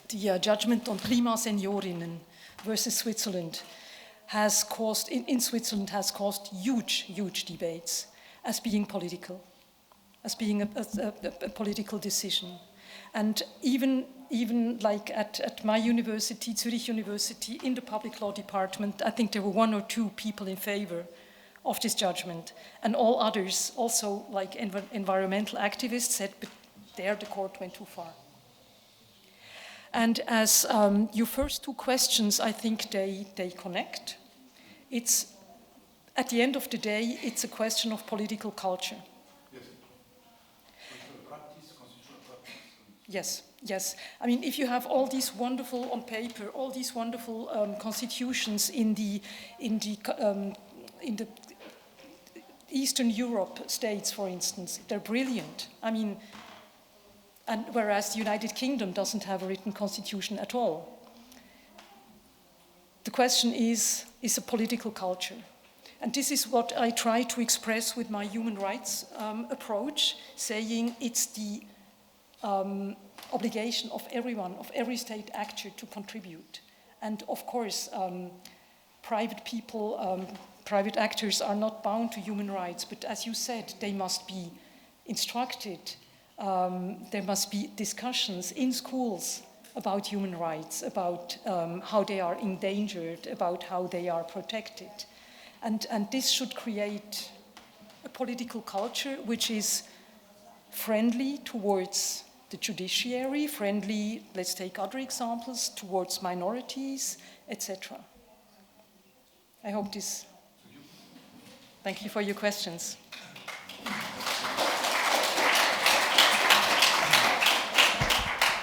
the judgment on Prima Seniorinnen versus Switzerland has caused, in Switzerland, has caused huge debates as being political, as being a political decision. And even like at my university, Zurich University, in the public law department, I think there were 1 or 2 people in favor of this judgment. And all others, also like environmental activists, said, but there the court went too far. And as your first 2 questions, I think they connect. It's, at the end of the day, it's a question of political culture. Yes, yes. I mean, if you have all these wonderful, on paper, all these wonderful constitutions in the Eastern Europe states, for instance, they're brilliant. I mean, and whereas the United Kingdom doesn't have a written constitution at all. The question is a political culture. And this is what I try to express with my human rights approach, saying it's the obligation of everyone, of every state actor to contribute. And of course, private people, private actors are not bound to human rights, but as you said, they must be instructed. There must be discussions in schools about human rights, about how they are endangered, about how they are protected. And this should create a political culture which is friendly towards the judiciary, friendly, let's take other examples, towards minorities, etc. I hope this... Thank you for your questions.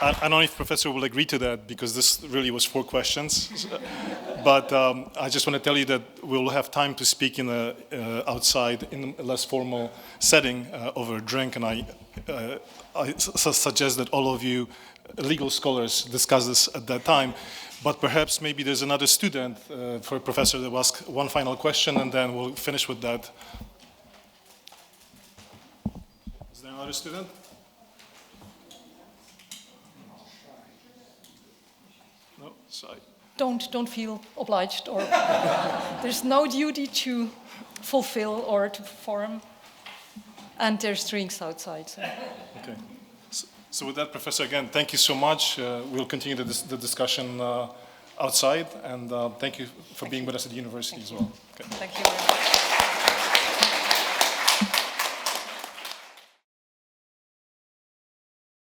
I don't know if Professor will agree to that, because this really was 4 questions. But I just want to tell you that we'll have time to speak in outside in a less formal setting over a drink, and I suggest that all of you legal scholars discuss this at that time. But perhaps maybe there's another student for a professor that will ask one final question, and then we'll finish with that. Is there another student? No, sorry. Don't feel obliged, or there's no duty to fulfill or to perform, and there's drinks outside. So. Okay. So with that, Professor, again, thank you so much. We'll continue the discussion outside, and thank you for being with us at the university as well. Okay. Thank you very much.